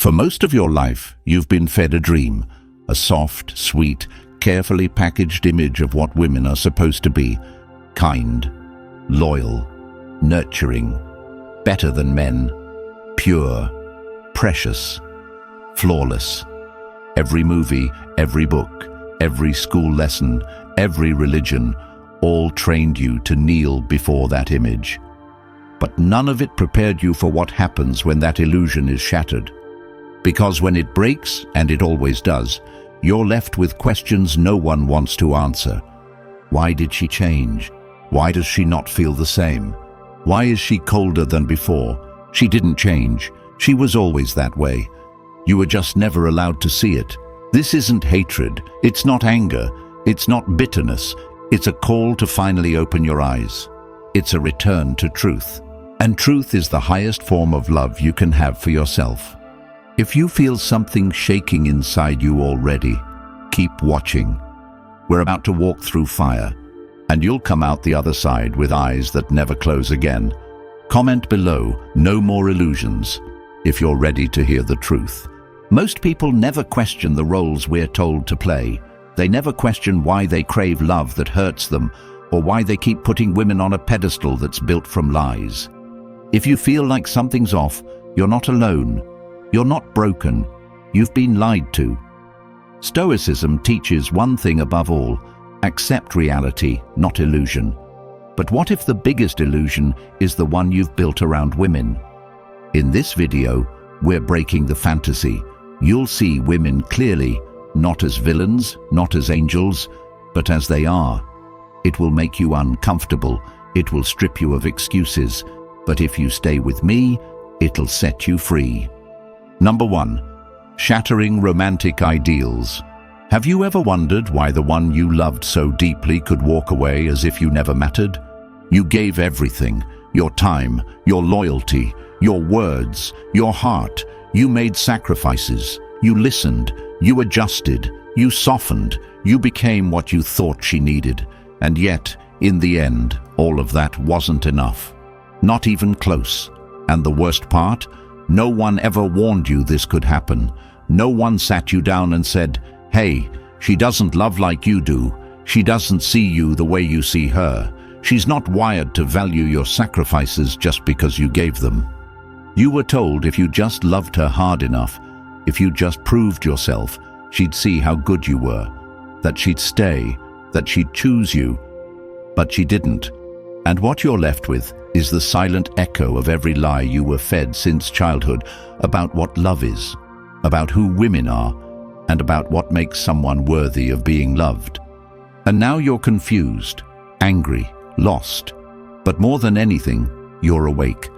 For most of your life, you've been fed a dream, a soft, sweet, carefully packaged image of what women are supposed to be: kind, loyal, nurturing, better than men, pure, precious, flawless. Every movie, every book, every school lesson, every religion, all trained you to kneel before that image. But none of it prepared you for what happens when that illusion is shattered. Because when it breaks, and it always does, you're left with questions no one wants to answer. Why did she change? Why does she not feel the same? Why is she colder than before? She didn't change. She was always that way. You were just never allowed to see it. This isn't hatred. It's not anger. It's not bitterness. It's a call to finally open your eyes. It's a return to truth. And truth is the highest form of love you can have for yourself. If you feel something shaking inside you already, keep watching. We're about to walk through fire, and you'll come out the other side with eyes that never close again. Comment below, no more illusions, if you're ready to hear the truth. Most people never question the roles we're told to play. They never question why they crave love that hurts them, or why they keep putting women on a pedestal that's built from lies. If you feel like something's off, you're not alone. You're not broken. You've been lied to. Stoicism teaches one thing above all: accept reality, not illusion. But what if the biggest illusion is the one you've built around women? In this video, we're breaking the fantasy. You'll see women clearly, not as villains, not as angels, but as they are. It will make you uncomfortable. It will strip you of excuses. But if you stay with me, it'll set you free. Number 1. Shattering romantic ideals. Have you ever wondered why the one you loved so deeply could walk away as if you never mattered? You gave everything: your time, your loyalty, your words, your heart. You made sacrifices. You listened. You adjusted. You softened. You became what you thought she needed. And yet, in the end, all of that wasn't enough. Not even close. And the worst part? No one ever warned you this could happen. No one sat you down and said, "Hey, she doesn't love like you do. She doesn't see you the way you see her. She's not wired to value your sacrifices just because you gave them." You were told if you just loved her hard enough, if you just proved yourself, she'd see how good you were, that she'd stay, that she'd choose you. But she didn't. And what you're left with is the silent echo of every lie you were fed since childhood about what love is, about who women are, and about what makes someone worthy of being loved. And now you're confused, angry, lost. But more than anything, you're awake.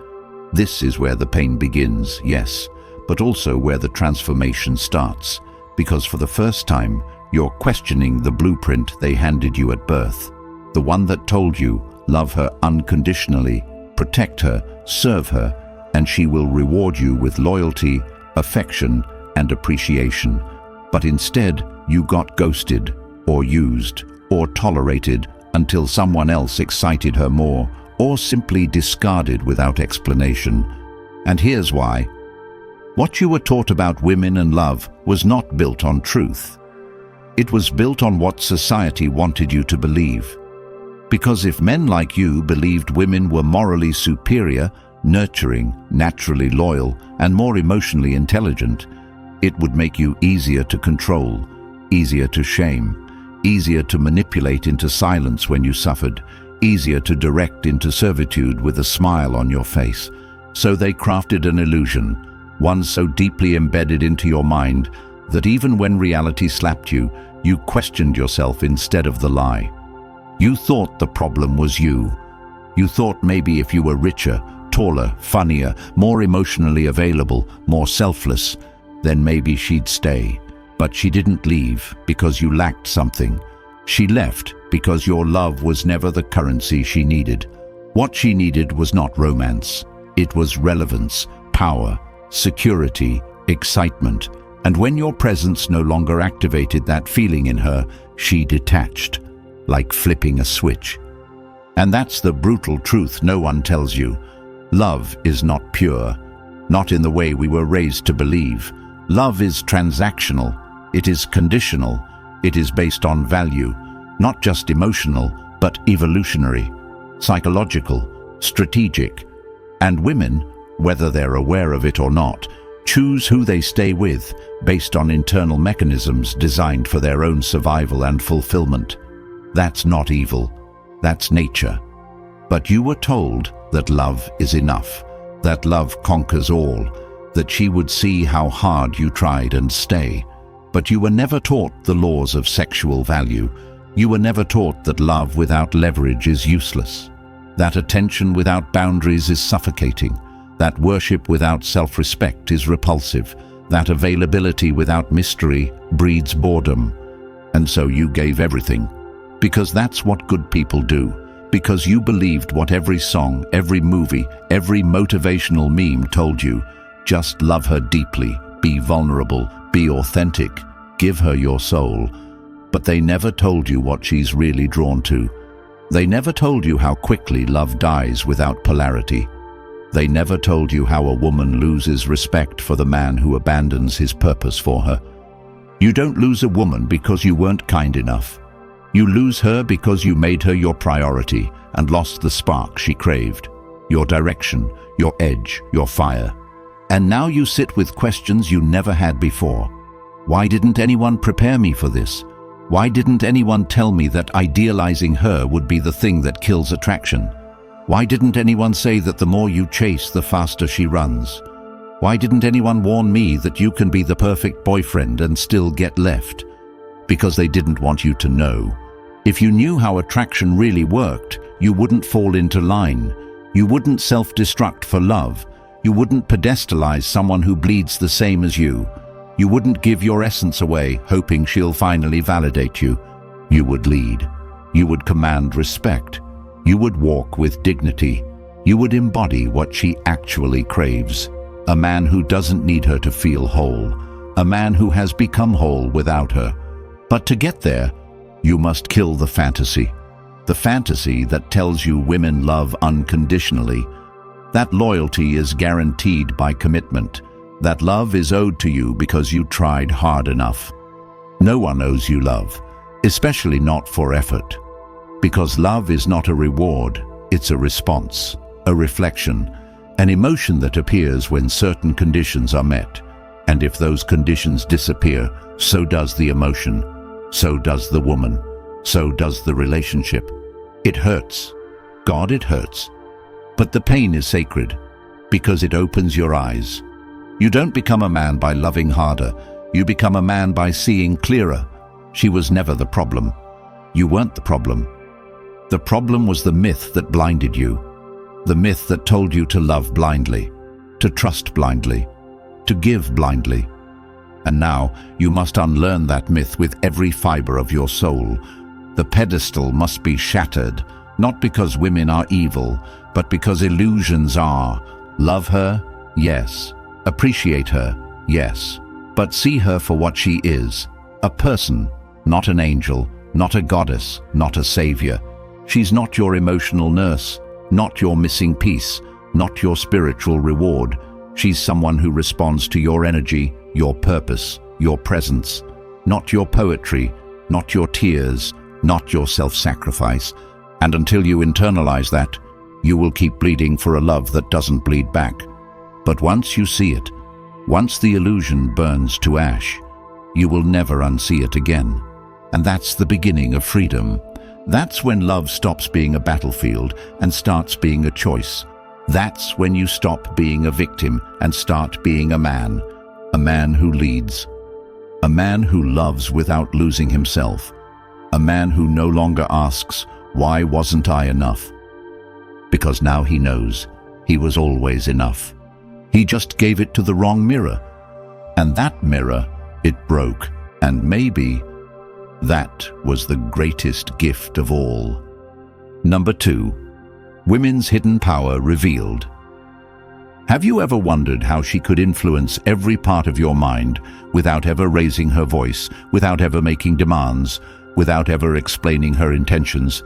This is where the pain begins, yes, but also where the transformation starts, because for the first time, you're questioning the blueprint they handed you at birth, the one that told you, love her unconditionally, protect her, serve her, and she will reward you with loyalty, affection, and appreciation. But instead, you got ghosted, or used, or tolerated until someone else excited her more, or simply discarded without explanation. And here's why. What you were taught about women and love was not built on truth. It was built on what society wanted you to believe. Because if men like you believed women were morally superior, nurturing, naturally loyal, and more emotionally intelligent, it would make you easier to control, easier to shame, easier to manipulate into silence when you suffered, easier to direct into servitude with a smile on your face. So they crafted an illusion, one so deeply embedded into your mind that even when reality slapped you, you questioned yourself instead of the lie. You thought the problem was you. You thought maybe if you were richer, taller, funnier, more emotionally available, more selfless, then maybe she'd stay. But she didn't leave because you lacked something. She left because your love was never the currency she needed. What she needed was not romance. It was relevance, power, security, excitement. And when your presence no longer activated that feeling in her, she detached, like flipping a switch. And that's the brutal truth no one tells you. Love is not pure. not in the way we were raised to believe. Love is transactional, it is conditional, it is based on value, not just emotional, but evolutionary, psychological, strategic. And women, whether they're aware of it or not, choose who they stay with based on internal mechanisms designed for their own survival and fulfillment. That's not evil, that's nature. But you were told that love is enough, that love conquers all, that she would see how hard you tried and stay. But you were never taught the laws of sexual value. You were never taught that love without leverage is useless, that attention without boundaries is suffocating, that worship without self-respect is repulsive, that availability without mystery breeds boredom. And so you gave everything, because that's what good people do, because you believed what every song, every movie, every motivational meme told you. Just love her deeply, be vulnerable, be authentic, give her your soul. But they never told you what she's really drawn to. They never told you how quickly love dies without polarity. They never told you how a woman loses respect for the man who abandons his purpose for her. You don't lose a woman because you weren't kind enough. You lose her because you made her your priority and lost the spark she craved, your direction, your edge, your fire. And now you sit with questions you never had before. Why didn't anyone prepare me for this? Why didn't anyone tell me that idealizing her would be the thing that kills attraction? Why didn't anyone say that the more you chase, the faster she runs? Why didn't anyone warn me that you can be the perfect boyfriend and still get left? Because they didn't want you to know. If you knew how attraction really worked, you wouldn't fall into line. You wouldn't self-destruct for love. You wouldn't pedestalize someone who bleeds the same as you. You wouldn't give your essence away, hoping she'll finally validate you. You would lead. You would command respect. You would walk with dignity. You would embody what she actually craves. A man who doesn't need her to feel whole. A man who has become whole without her. But to get there, you must kill the fantasy. The fantasy that tells you women love unconditionally. That loyalty is guaranteed by commitment. That love is owed to you because you tried hard enough. No one owes you love, especially not for effort. Because love is not a reward, it's a response, a reflection, an emotion that appears when certain conditions are met. And if those conditions disappear, so does the emotion, so does the woman, so does the relationship. It hurts. God, it hurts. But the pain is sacred, because it opens your eyes. You don't become a man by loving harder. You become a man by seeing clearer. She was never the problem. You weren't the problem. The problem was the myth that blinded you. The myth that told you to love blindly, to trust blindly, to give blindly. And now you must unlearn that myth with every fiber of your soul. The pedestal must be shattered, not because women are evil, but because illusions are. Love her? Yes. Appreciate her? Yes. But see her for what she is. A person, not an angel, not a goddess, not a savior. She's not your emotional nurse, not your missing piece, not your spiritual reward. She's someone who responds to your energy, your purpose, your presence, not your poetry, not your tears, not your self-sacrifice. And until you internalize that, you will keep bleeding for a love that doesn't bleed back. But once you see it, once the illusion burns to ash, you will never unsee it again. And that's the beginning of freedom. That's when love stops being a battlefield and starts being a choice. That's when you stop being a victim and start being a man who leads, a man who loves without losing himself, a man who no longer asks, "Why wasn't I enough?" Because now he knows he was always enough. He just gave it to the wrong mirror. And that mirror, it broke. And maybe that was the greatest gift of all. Number 2, women's hidden power revealed. Have you ever wondered how she could influence every part of your mind without ever raising her voice, without ever making demands, without ever explaining her intentions,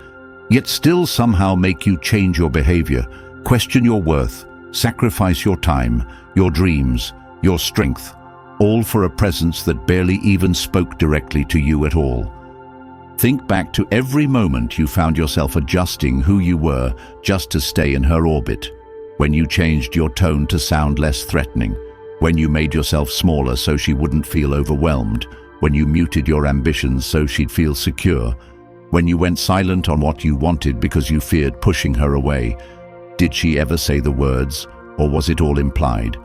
yet still somehow make you change your behavior, question your worth, sacrifice your time, your dreams, your strength, all for a presence that barely even spoke directly to you at all. Think back to every moment you found yourself adjusting who you were just to stay in her orbit. When you changed your tone to sound less threatening, when you made yourself smaller so she wouldn't feel overwhelmed, when you muted your ambitions so she'd feel secure, when you went silent on what you wanted because you feared pushing her away. Did she ever say the words, or was it all implied?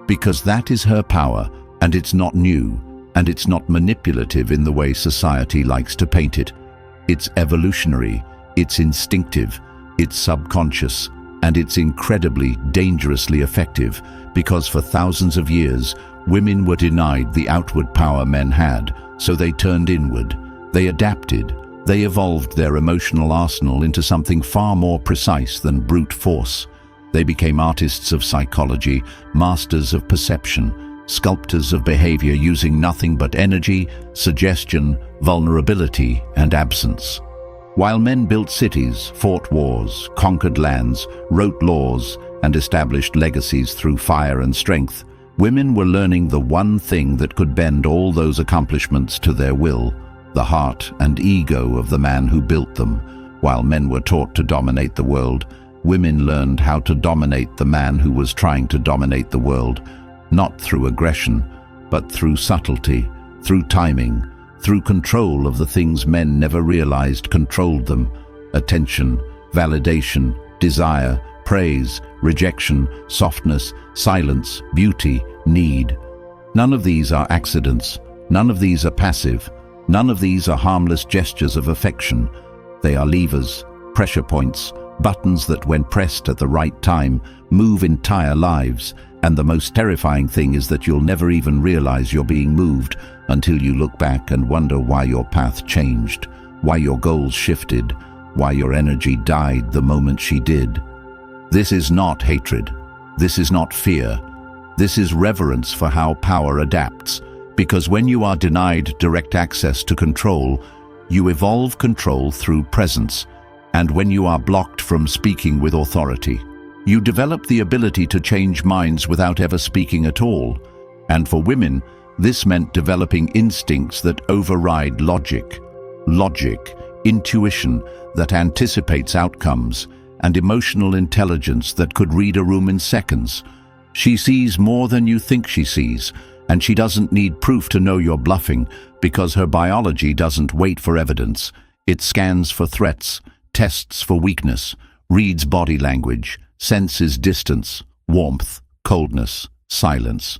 Because that is her power, and it's not new, and it's not manipulative in the way society likes to paint it. It's evolutionary, it's instinctive, it's subconscious, and it's incredibly, dangerously effective, because for thousands of years, women were denied the outward power men had, so they turned inward. They adapted. They evolved their emotional arsenal into something far more precise than brute force. They became artists of psychology, masters of perception, sculptors of behavior using nothing but energy, suggestion, vulnerability, and absence. While men built cities, fought wars, conquered lands, wrote laws, and established legacies through fire and strength, women were learning the one thing that could bend all those accomplishments to their will: the heart and ego of the man who built them. While men were taught to dominate the world, women learned how to dominate the man who was trying to dominate the world, not through aggression, but through subtlety, through timing, through control of the things men never realized controlled them: attention, validation, desire, praise, rejection, softness, silence, beauty, need. None of these are accidents. None of these are passive. None of these are harmless gestures of affection. They are levers, pressure points, buttons that, when pressed at the right time, move entire lives. And the most terrifying thing is that you'll never even realize you're being moved until you look back and wonder why your path changed, why your goals shifted, why your energy died the moment she did. This is not hatred. This is not fear. This is reverence for how power adapts. Because when you are denied direct access to control, you evolve control through presence. And when you are blocked from speaking with authority, you develop the ability to change minds without ever speaking at all. And for women, this meant developing instincts that override logic, intuition that anticipates outcomes, and emotional intelligence that could read a room in seconds. She sees more than you think she sees, and she doesn't need proof to know you're bluffing, because her biology doesn't wait for evidence. It scans for threats, tests for weakness, reads body language, senses distance, warmth, coldness, silence.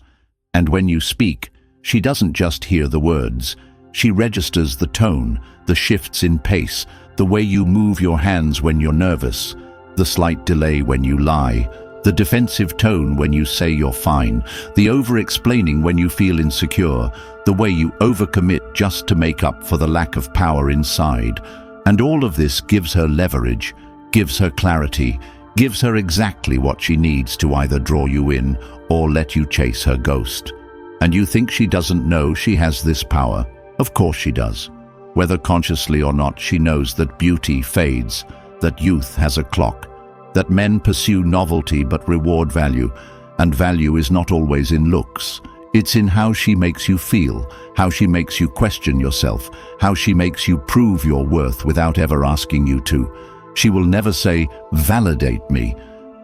And when you speak, she doesn't just hear the words. She registers the tone, the shifts in pace, the way you move your hands when you're nervous, the slight delay when you lie, the defensive tone when you say you're fine, the over-explaining when you feel insecure, the way you overcommit just to make up for the lack of power inside. And all of this gives her leverage, gives her clarity, gives her exactly what she needs to either draw you in or let you chase her ghost. And you think she doesn't know she has this power? Of course she does. Whether consciously or not, she knows that beauty fades, that youth has a clock, that men pursue novelty but reward value, and value is not always in looks. It's in how she makes you feel, how she makes you question yourself, how she makes you prove your worth without ever asking you to. She will never say, "Validate me,"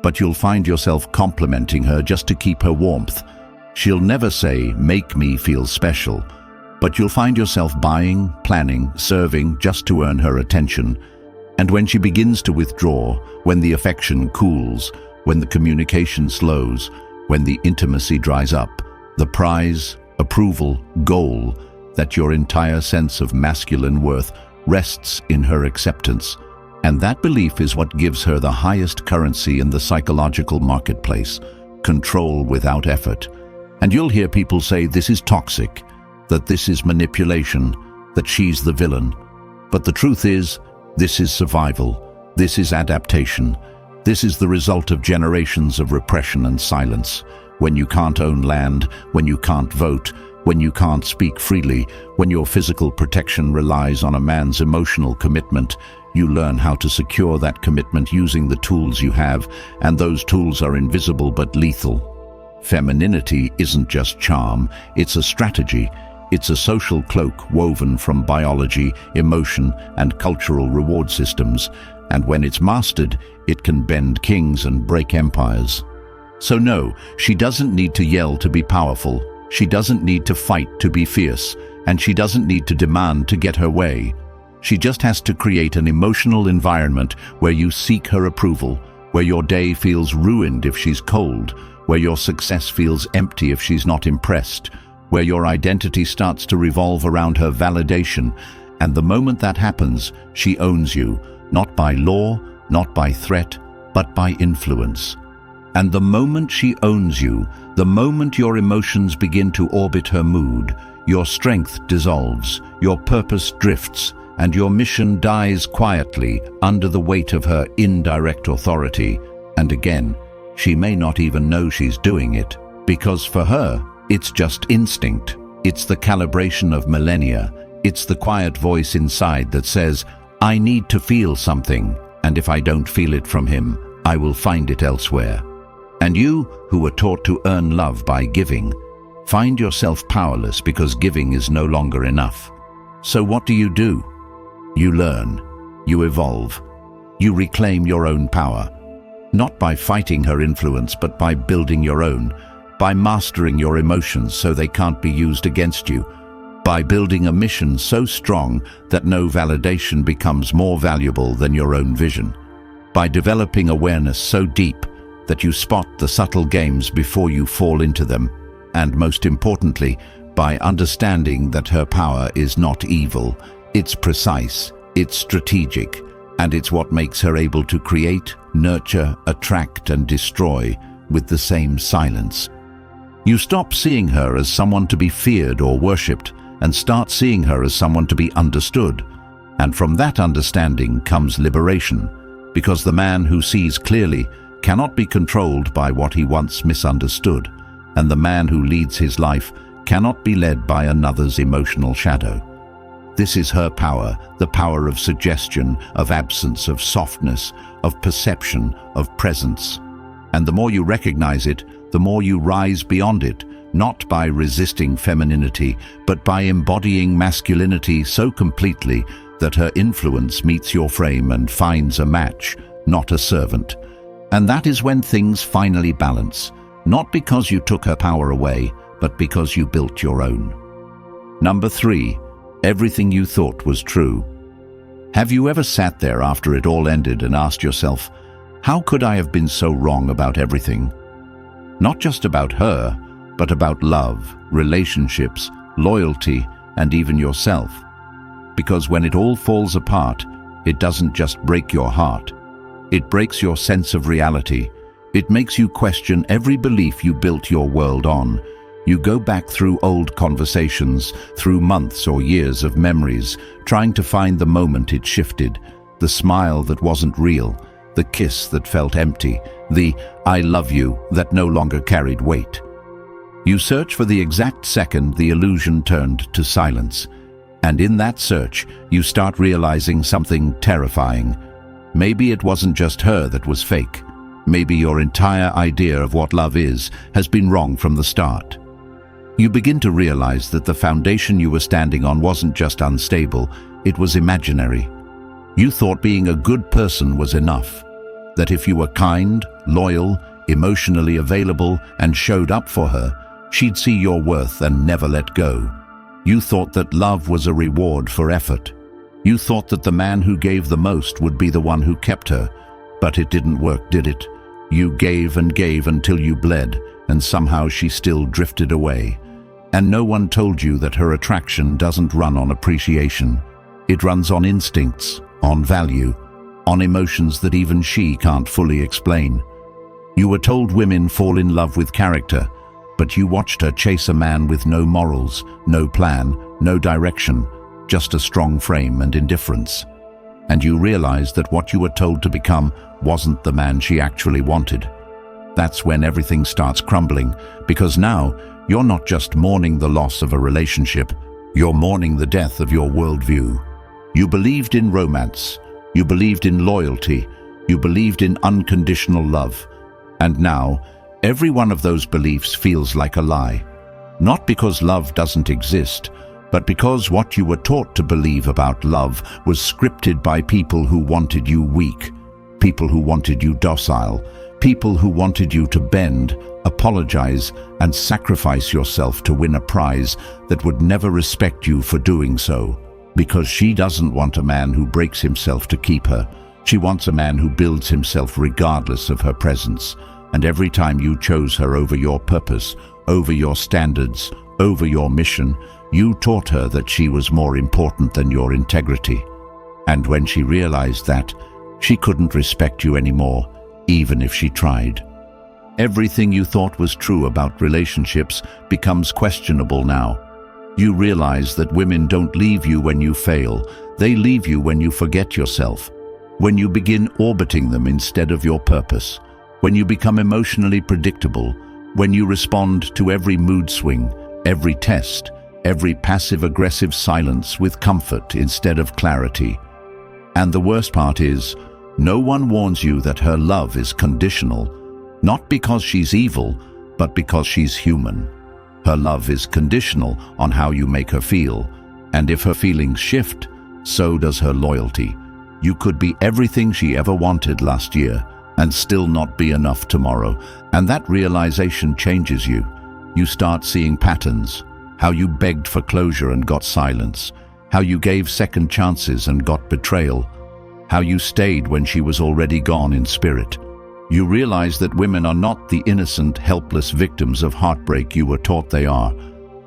but you'll find yourself complimenting her just to keep her warmth. She'll never say, "Make me feel special," but you'll find yourself buying, planning, serving just to earn her attention. And when she begins to withdraw, when the affection cools, when the communication slows, when the intimacy dries up, the prize, approval, goal, that your entire sense of masculine worth rests in her acceptance. And that belief is what gives her the highest currency in the psychological marketplace: control without effort. And you'll hear people say this is toxic, that this is manipulation, that she's the villain. But the truth is, this is survival. This is adaptation. This is the result of generations of repression and silence. When you can't own land, when you can't vote, when you can't speak freely, when your physical protection relies on a man's emotional commitment, you learn how to secure that commitment using the tools you have, and those tools are invisible but lethal. Femininity isn't just charm, it's a strategy. It's a social cloak woven from biology, emotion, and cultural reward systems, and when it's mastered, it can bend kings and break empires. So no, she doesn't need to yell to be powerful, she doesn't need to fight to be fierce, and she doesn't need to demand to get her way. She just has to create an emotional environment where you seek her approval, where your day feels ruined if she's cold, where your success feels empty if she's not impressed, where your identity starts to revolve around her validation, and the moment that happens, she owns you, not by law, not by threat, but by influence. And the moment she owns you, the moment your emotions begin to orbit her mood, your strength dissolves, your purpose drifts, and your mission dies quietly under the weight of her indirect authority. And again, she may not even know she's doing it, because for her, it's just instinct. It's the calibration of millennia. It's the quiet voice inside that says, I need to feel something, and if I don't feel it from him, I will find it elsewhere. And you, who were taught to earn love by giving, find yourself powerless because giving is no longer enough. So what do? You learn, you evolve, you reclaim your own power, not by fighting her influence, but by building your own, by mastering your emotions so they can't be used against you, by building a mission so strong that no validation becomes more valuable than your own vision, by developing awareness so deep that you spot the subtle games before you fall into them, and most importantly, by understanding that her power is not evil, it's precise, it's strategic, and it's what makes her able to create, nurture, attract, and destroy with the same silence. You stop seeing her as someone to be feared or worshipped and start seeing her as someone to be understood. And from that understanding comes liberation, because the man who sees clearly cannot be controlled by what he once misunderstood, and the man who leads his life cannot be led by another's emotional shadow. This is her power, the power of suggestion, of absence, of softness, of perception, of presence. And the more you recognize it, the more you rise beyond it, not by resisting femininity, but by embodying masculinity so completely that her influence meets your frame and finds a match, not a servant. And that is when things finally balance, not because you took her power away, but because you built your own. Number 3, everything you thought was true. Have you ever sat there after it all ended and asked yourself, how could I have been so wrong about everything? Not just about her, but about love, relationships, loyalty, and even yourself. Because when it all falls apart, it doesn't just break your heart. It breaks your sense of reality. It makes you question every belief you built your world on. You go back through old conversations, through months or years of memories, trying to find the moment it shifted, the smile that wasn't real, the kiss that felt empty, the "I love you" that no longer carried weight. You search for the exact second the illusion turned to silence. And in that search, you start realizing something terrifying. Maybe it wasn't just her that was fake. Maybe your entire idea of what love is has been wrong from the start. You begin to realize that the foundation you were standing on wasn't just unstable, it was imaginary. You thought being a good person was enough, that if you were kind, loyal, emotionally available, and showed up for her, she'd see your worth and never let go. You thought that love was a reward for effort. You thought that the man who gave the most would be the one who kept her, but it didn't work, did it? You gave and gave until you bled, and somehow she still drifted away. And no one told you that her attraction doesn't run on appreciation. It runs on instincts, on value, on emotions that even she can't fully explain. You were told women fall in love with character, but you watched her chase a man with no morals, no plan, no direction, just a strong frame and indifference. And you realized that what you were told to become wasn't the man she actually wanted. That's when everything starts crumbling, because now you're not just mourning the loss of a relationship, you're mourning the death of your worldview. You believed in romance, you believed in loyalty, you believed in unconditional love, and now Every one of those beliefs feels like a lie. Not because love doesn't exist, but because what you were taught to believe about love was scripted by people who wanted you weak, people who wanted you docile, people who wanted you to bend, apologize, and sacrifice yourself to win a prize that would never respect you for doing so. Because she doesn't want a man who breaks himself to keep her. She wants a man who builds himself regardless of her presence. And every time you chose her over your purpose, over your standards, over your mission, you taught her that she was more important than your integrity. And when she realized that, she couldn't respect you anymore, even if she tried. Everything you thought was true about relationships becomes questionable now. You realize that women don't leave you when you fail, they leave you when you forget yourself, when you begin orbiting them instead of your purpose, when you become emotionally predictable, when you respond to every mood swing, every test, every passive-aggressive silence with comfort instead of clarity. And the worst part is, no one warns you that her love is conditional, not because she's evil, but because she's human. Her love is conditional on how you make her feel, and if her feelings shift, so does her loyalty. You could be everything she ever wanted last year, and still not be enough tomorrow, and that realization changes you. You start seeing patterns, how you begged for closure and got silence, how you gave second chances and got betrayal, how you stayed when she was already gone in spirit. You realize that women are not the innocent, helpless victims of heartbreak you were taught they are.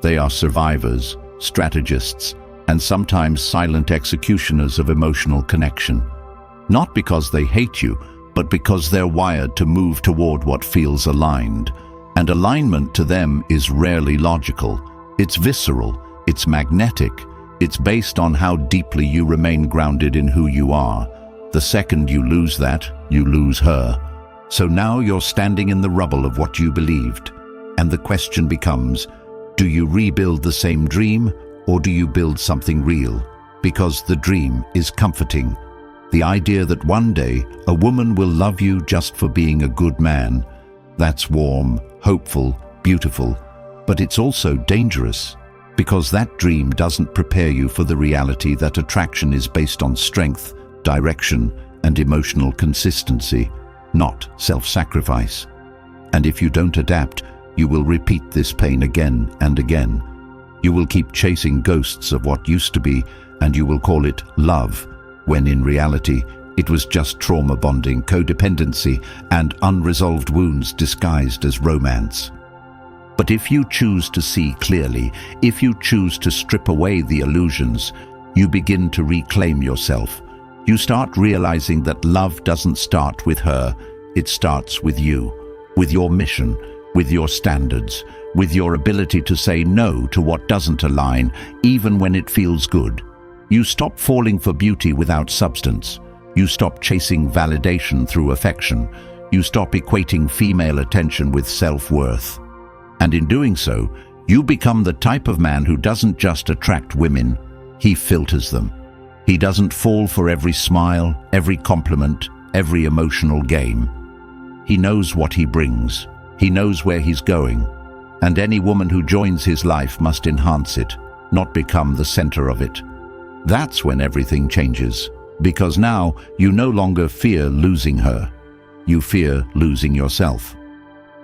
They are survivors, strategists, and sometimes silent executioners of emotional connection. Not because they hate you, but because they're wired to move toward what feels aligned. And alignment to them is rarely logical. It's visceral, it's magnetic, it's based on how deeply you remain grounded in who you are. The second you lose that, you lose her. So now you're standing in the rubble of what you believed. And the question becomes, do you rebuild the same dream, or do you build something real? Because the dream is comforting. The idea that one day a woman will love you just for being a good man, that's warm, hopeful, beautiful, but it's also dangerous, because that dream doesn't prepare you for the reality that attraction is based on strength, direction, and emotional consistency, not self-sacrifice. And if you don't adapt, you will repeat this pain again and again. You will keep chasing ghosts of what used to be, and you will call it love, when in reality, it was just trauma bonding, codependency, and unresolved wounds disguised as romance. But if you choose to see clearly, if you choose to strip away the illusions, you begin to reclaim yourself. You start realizing that love doesn't start with her, it starts with you, with your mission, with your standards, with your ability to say no to what doesn't align, even when it feels good. You stop falling for beauty without substance. You stop chasing validation through affection. You stop equating female attention with self-worth. And in doing so, you become the type of man who doesn't just attract women, he filters them. He doesn't fall for every smile, every compliment, every emotional game. He knows what he brings. He knows where he's going. And any woman who joins his life must enhance it, not become the center of it. That's when everything changes, because now you no longer fear losing her. You fear losing yourself.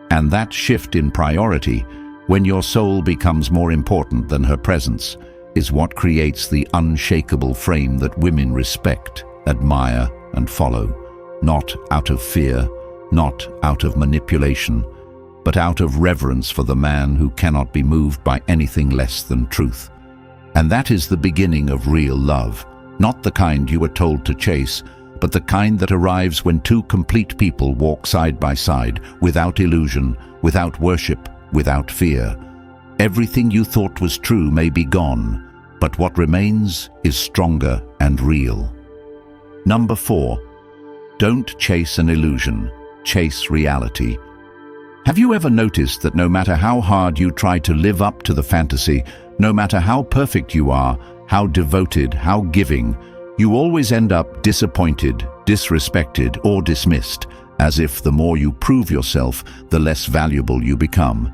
And that shift in priority, when your soul becomes more important than her presence, is what creates the unshakable frame that women respect, admire, and follow, not out of fear, not out of manipulation, but out of reverence for the man who cannot be moved by anything less than truth. And that is the beginning of real love, not the kind you were told to chase, but the kind that arrives when two complete people walk side by side, without illusion, without worship, without fear. Everything you thought was true may be gone, but what remains is stronger and real. Number 4, don't chase an illusion, chase reality. Have you ever noticed that no matter how hard you try to live up to the fantasy, no matter how perfect you are, how devoted, how giving, you always end up disappointed, disrespected, or dismissed, as if the more you prove yourself, the less valuable you become.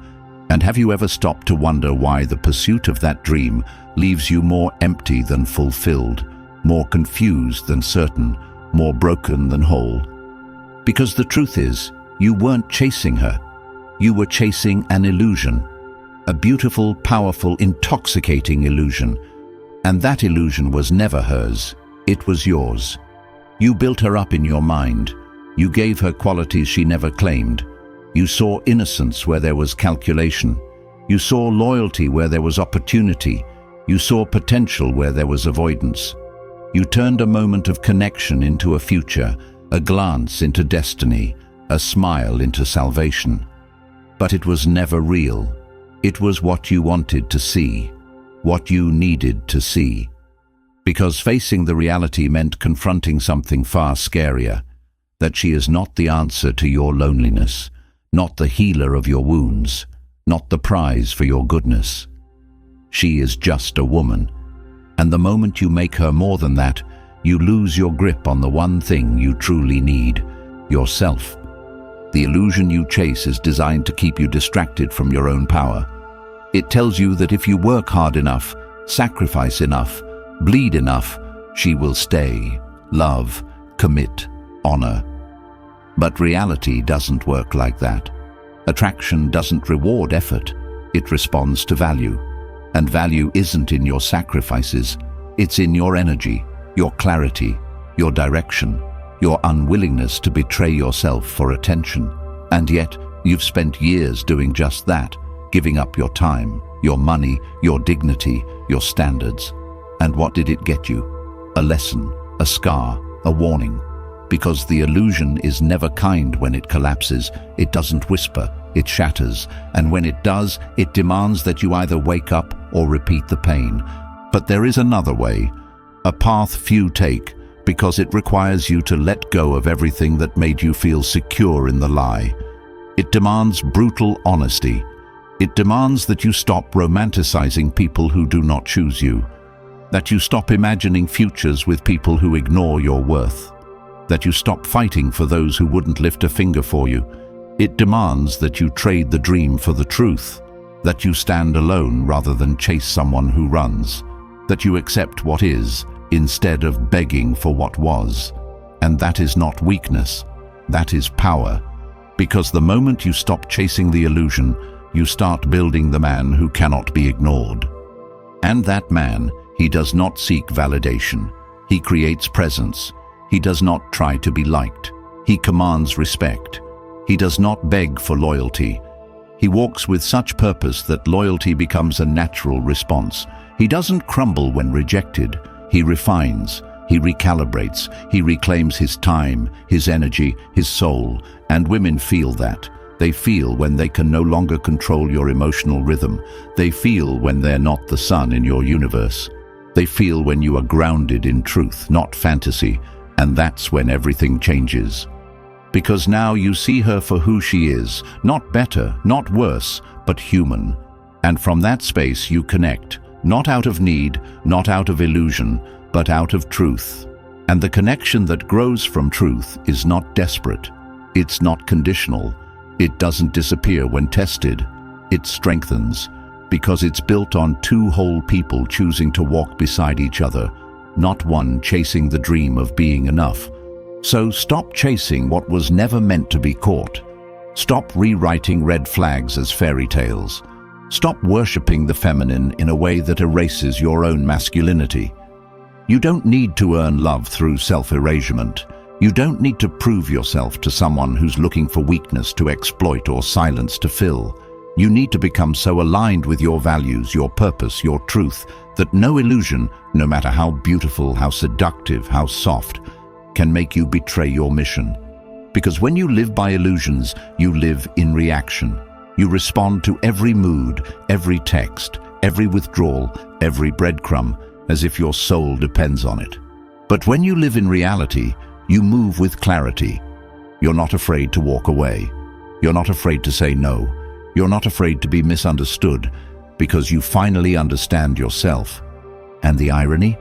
And have you ever stopped to wonder why the pursuit of that dream leaves you more empty than fulfilled, more confused than certain, more broken than whole? Because the truth is, you weren't chasing her. You were chasing an illusion, a beautiful, powerful, intoxicating illusion. And that illusion was never hers, it was yours. You built her up in your mind. You gave her qualities she never claimed. You saw innocence where there was calculation. You saw loyalty where there was opportunity. You saw potential where there was avoidance. You turned a moment of connection into a future, a glance into destiny, a smile into salvation. But it was never real. It was what you wanted to see, what you needed to see. Because facing the reality meant confronting something far scarier, that she is not the answer to your loneliness, not the healer of your wounds, not the prize for your goodness. She is just a woman, and the moment you make her more than that, you lose your grip on the one thing you truly need, yourself. The illusion you chase is designed to keep you distracted from your own power. It tells you that if you work hard enough, sacrifice enough, bleed enough, she will stay, love, commit, honor. But reality doesn't work like that. Attraction doesn't reward effort, it responds to value. And value isn't in your sacrifices, it's in your energy, your clarity, your direction, your unwillingness to betray yourself for attention. And yet, you've spent years doing just that, giving up your time, your money, your dignity, your standards. And what did it get you? A lesson, a scar, a warning. Because the illusion is never kind when it collapses. It doesn't whisper, it shatters. And when it does, it demands that you either wake up or repeat the pain. But there is another way, a path few take, because it requires you to let go of everything that made you feel secure in the lie. It demands brutal honesty. It demands that you stop romanticizing people who do not choose you, that you stop imagining futures with people who ignore your worth, that you stop fighting for those who wouldn't lift a finger for you. It demands that you trade the dream for the truth, that you stand alone rather than chase someone who runs, that you accept what is instead of begging for what was. And that is not weakness, that is power. Because the moment you stop chasing the illusion, you start building the man who cannot be ignored. And that man, he does not seek validation. He creates presence. He does not try to be liked. He commands respect. He does not beg for loyalty. He walks with such purpose that loyalty becomes a natural response. He doesn't crumble when rejected. He refines. He recalibrates. He reclaims his time, his energy, his soul. And women feel that. They feel when they can no longer control your emotional rhythm. They feel when they're not the sun in your universe. They feel when you are grounded in truth, not fantasy. And that's when everything changes. Because now you see her for who she is, not better, not worse, but human. And from that space you connect, not out of need, not out of illusion, but out of truth. And the connection that grows from truth is not desperate. It's not conditional. It doesn't disappear when tested. It strengthens, because it's built on two whole people choosing to walk beside each other, not one chasing the dream of being enough. So stop chasing what was never meant to be caught. Stop rewriting red flags as fairy tales. Stop worshipping the feminine in a way that erases your own masculinity. You don't need to earn love through self-erasure. You don't need to prove yourself to someone who's looking for weakness to exploit or silence to fill. You need to become so aligned with your values, your purpose, your truth, that no illusion, no matter how beautiful, how seductive, how soft, can make you betray your mission. Because when you live by illusions, you live in reaction. You respond to every mood, every text, every withdrawal, every breadcrumb, as if your soul depends on it. But when you live in reality, you move with clarity. You're not afraid to walk away. You're not afraid to say no. You're not afraid to be misunderstood, because you finally understand yourself. And the irony?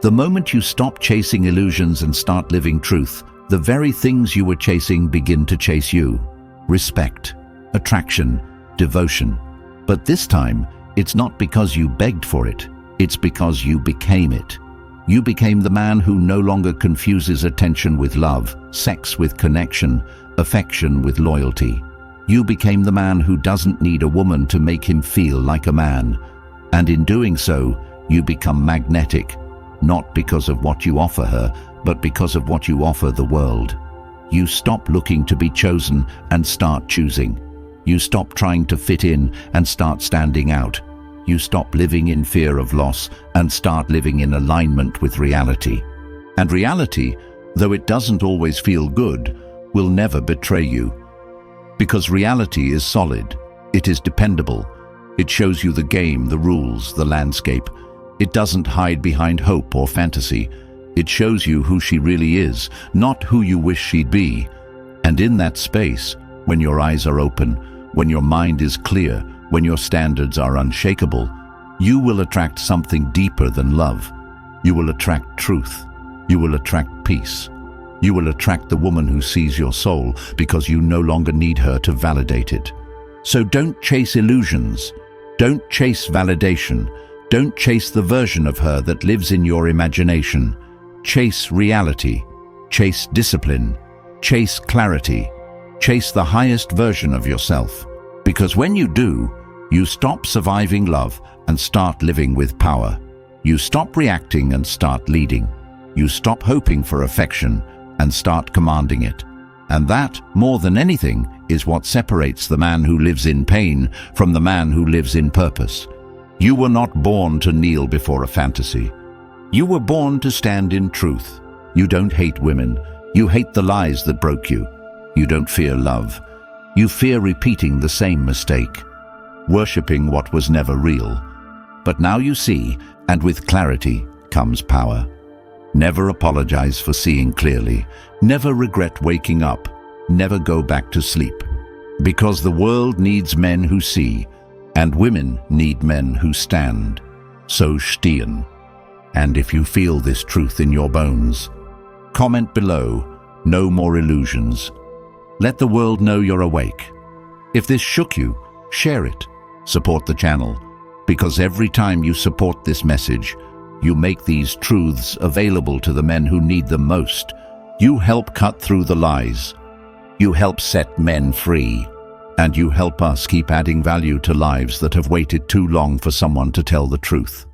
The moment you stop chasing illusions and start living truth, the very things you were chasing begin to chase you. Respect, attraction, devotion. But this time, it's not because you begged for it, it's because you became it. You became the man who no longer confuses attention with love, sex with connection, affection with loyalty. You became the man who doesn't need a woman to make him feel like a man. And in doing so, you become magnetic, not because of what you offer her, but because of what you offer the world. You stop looking to be chosen and start choosing. You stop trying to fit in and start standing out. You stop living in fear of loss and start living in alignment with reality. And reality, though it doesn't always feel good, will never betray you. Because reality is solid, it is dependable. It shows you the game, the rules, the landscape. It doesn't hide behind hope or fantasy. It shows you who she really is, not who you wish she'd be. And in that space, when your eyes are open, when your mind is clear, when your standards are unshakable, you will attract something deeper than love. You will attract truth. You will attract peace. You will attract the woman who sees your soul because you no longer need her to validate it. So don't chase illusions. Don't chase validation. Don't chase the version of her that lives in your imagination. Chase reality. Chase discipline. Chase clarity. Chase the highest version of yourself. Because when you do, you stop surviving love and start living with power. You stop reacting and start leading. You stop hoping for affection and start commanding it. And that, more than anything, is what separates the man who lives in pain from the man who lives in purpose. You were not born to kneel before a fantasy. You were born to stand in truth. You don't hate women. You hate the lies that broke you. You don't fear love. You fear repeating the same mistake, worshipping what was never real. But now you see, and with clarity comes power. Never apologize for seeing clearly. Never regret waking up. Never go back to sleep. Because the world needs men who see, and women need men who stand. So stehen. And if you feel this truth in your bones, comment below, no more illusions. Let the world know you're awake. If this shook you, share it. Support the channel, because every time you support this message, you make these truths available to the men who need them most. You help cut through the lies. You help set men free. And you help us keep adding value to lives that have waited too long for someone to tell the truth.